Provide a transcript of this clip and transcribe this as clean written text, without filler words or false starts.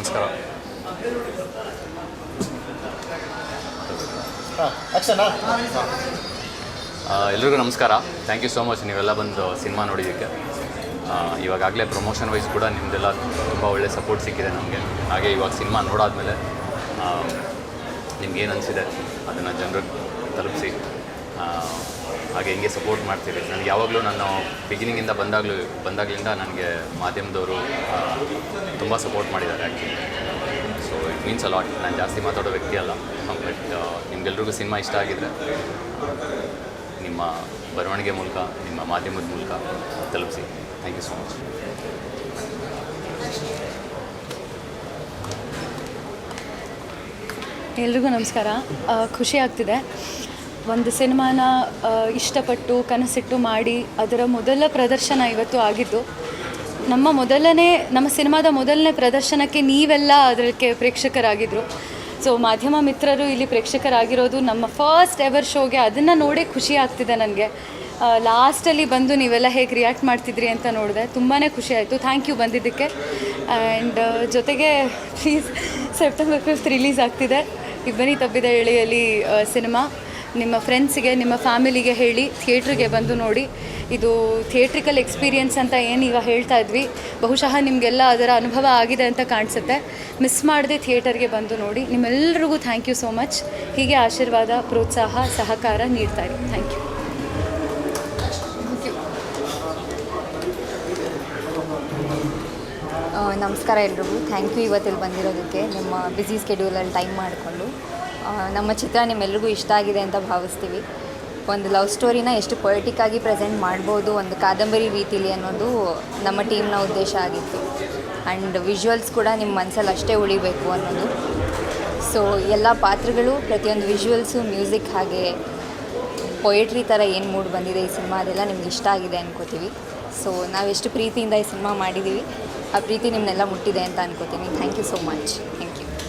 ನಮಸ್ಕಾರ. ಎಲ್ರಿಗೂ ನಮಸ್ಕಾರ. ಥ್ಯಾಂಕ್ ಯು ಸೋ ಮಚ್ ನೀವೆಲ್ಲ ಬಂದು ಸಿನಿಮಾ ನೋಡಿದ್ದಕ್ಕೆ. ಇವಾಗಲೇ ಪ್ರಮೋಷನ್ ವೈಸ್ ಕೂಡ ನಿಮ್ಮದೆಲ್ಲ ತುಂಬ ಒಳ್ಳೆ ಸಪೋರ್ಟ್ ಸಿಕ್ಕಿದೆ ನಮಗೆ. ಹಾಗೆ ಇವಾಗ ಸಿನಿಮಾ ನೋಡಾದಮೇಲೆ ನಿಮ್ಗೇನು ಅನಿಸಿದೆ ಅದನ್ನು ಜನರಿಗೆ ತಲುಪಿಸಿ, ಹಾಗೆ ಹಿಂಗೆ ಸಪೋರ್ಟ್ ಮಾಡ್ತೀರಿ. ನನಗೆ ಯಾವಾಗಲೂ ನಾನು ಬಿಗಿನಿಂಗಿಂದ ಬಂದಾಗಲಿಂದ ನನಗೆ ಮಾಧ್ಯಮದವರು ತುಂಬ ಸಪೋರ್ಟ್ ಮಾಡಿದ್ದಾರೆ actually. So it means a lot. ನಾನು ಜಾಸ್ತಿ ಮಾತಾಡೋ ವ್ಯಕ್ತಿ ಅಲ್ಲ, ಬಟ್ ನಿಮ್ಗೆಲ್ರಿಗೂ ಸಿನಿಮಾ ಇಷ್ಟ ಆಗಿದ್ದರೆ ನಿಮ್ಮ ಬರವಣಿಗೆ ಮೂಲಕ, ನಿಮ್ಮ ಮಾಧ್ಯಮದ ಮೂಲಕ ತಲುಪಿಸಿ. Thank you so much. ಎಲ್ರಿಗೂ ನಮಸ್ಕಾರ. ಖುಷಿ ಆಗ್ತಿದೆ. ಒಂದು ಸಿನಿಮಾನ ಇಷ್ಟಪಟ್ಟು ಕನಸಿಟ್ಟು ಮಾಡಿ ಅದರ ಮೊದಲ ಪ್ರದರ್ಶನ ಇವತ್ತು ಆಗಿದ್ದು. ನಮ್ಮ ಸಿನಿಮಾದ ಮೊದಲನೇ ಪ್ರದರ್ಶನಕ್ಕೆ ನೀವೆಲ್ಲ ಅದಕ್ಕೆ ಪ್ರೇಕ್ಷಕರಾಗಿದ್ದರು. ಸೊ ಮಾಧ್ಯಮ ಮಿತ್ರರು ಇಲ್ಲಿ ಪ್ರೇಕ್ಷಕರಾಗಿರೋದು ನಮ್ಮ ಫಸ್ಟ್ ಎವರ್ ಶೋಗೆ. ಅದನ್ನು ನೋಡೇ ಖುಷಿ ಆಗ್ತಿದೆ ನನಗೆ. ಲಾಸ್ಟಲ್ಲಿ ಬಂದು ನೀವೆಲ್ಲ ಹೇಗೆ ರಿಯಾಕ್ಟ್ ಮಾಡ್ತಿದ್ರಿ ಅಂತ ನೋಡಿದೆ, ತುಂಬಾ ಖುಷಿ ಆಯಿತು. ಥ್ಯಾಂಕ್ ಯು ಬಂದಿದ್ದಕ್ಕೆ. ಆ್ಯಂಡ್ ಜೊತೆಗೆ ಪ್ಲೀಸ್ ಸೆಪ್ಟೆಂಬರ್ 5th ರಿಲೀಸ್ ಆಗ್ತಿದೆ ಇಬ್ಬನಿ ತಬ್ಬಿದ ಎಳೆಯಲ್ಲಿ ಸಿನಿಮಾ. ನಿಮ್ಮ ಫ್ರೆಂಡ್ಸಿಗೆ, ನಿಮ್ಮ ಫ್ಯಾಮಿಲಿಗೆ ಹೇಳಿ ಥಿಯೇಟ್ರಿಗೆ ಬಂದು ನೋಡಿ. ಇದು ಥಿಯೇಟ್ರಿಕಲ್ ಎಕ್ಸ್ಪೀರಿಯನ್ಸ್ ಅಂತ ಏನು ಈಗ ಹೇಳ್ತಾ ಇದ್ವಿ, ಬಹುಶಃ ನಿಮಗೆಲ್ಲ ಅದರ ಅನುಭವ ಆಗಿದೆ ಅಂತ ಕಾಣಿಸುತ್ತೆ. ಮಿಸ್ ಮಾಡದೆ ಥಿಯೇಟರ್ಗೆ ಬಂದು ನೋಡಿ. ನಿಮ್ಮೆಲ್ಲರಿಗೂ ಥ್ಯಾಂಕ್ ಯು ಸೋ ಮಚ್. ಹೀಗೆ ಆಶೀರ್ವಾದ, ಪ್ರೋತ್ಸಾಹ, ಸಹಕಾರ ನೀಡ್ತಾರೆ. Thank you. ನಮಸ್ಕಾರ ಎಲ್ರಿಗೂ. ಥ್ಯಾಂಕ್ ಯು ಇವತ್ತಿಲ್ಲಿ ಬಂದಿರೋದಕ್ಕೆ, ನಿಮ್ಮ ಬ್ಯುಸಿ ಸ್ಕೆಡ್ಯೂಲಲ್ಲಿ ಟೈಮ್ ಮಾಡಿಕೊಂಡು. ನಮ್ಮ ಚಿತ್ರ ನಿಮ್ಮೆಲ್ರಿಗೂ ಇಷ್ಟ ಆಗಿದೆ ಅಂತ ಭಾವಿಸ್ತೀವಿ. ಒಂದು ಲವ್ ಸ್ಟೋರಿನ ಎಷ್ಟು ಪೊಯೆಟಿಕ್ಕಾಗಿ ಪ್ರೆಸೆಂಟ್ ಮಾಡ್ಬೋದು ಒಂದು ಕಾದಂಬರಿ ರೀತಿಲಿ ಅನ್ನೋದು ನಮ್ಮ ಟೀಮ್ನ ಉದ್ದೇಶ ಆಗಿತ್ತು. ಆ್ಯಂಡ್ ವಿಜುವಲ್ಸ್ ಕೂಡ ನಿಮ್ಮ ಮನಸ್ಸಲ್ಲಿ ಅಷ್ಟೇ ಉಳಿಬೇಕು ಅನ್ನೋದು. ಸೊ ಎಲ್ಲ ಪಾತ್ರಗಳು, ಪ್ರತಿಯೊಂದು ವಿಜುವಲ್ಸು, ಮ್ಯೂಸಿಕ್, ಹಾಗೆ ಪೊಯೆಟ್ರಿ ಥರ ಏನು ಮೂಡ್ ಬಂದಿದೆ ಈ ಸಿನಿಮಾ, ಅದೆಲ್ಲ ನಿಮ್ಗೆ ಇಷ್ಟ ಆಗಿದೆ ಅನ್ಕೋತೀವಿ. ಸೊ ನಾವೆಷ್ಟು ಪ್ರೀತಿಯಿಂದ ಈ ಸಿನಿಮಾ ಮಾಡಿದ್ದೀವಿ, ಆ ಪ್ರೀತಿ ನಿಮ್ಮನ್ನೆಲ್ಲ ಮುಟ್ಟಿದೆ ಅಂತ ಅನ್ಕೋತೀನಿ. Thank you so much. Thank you.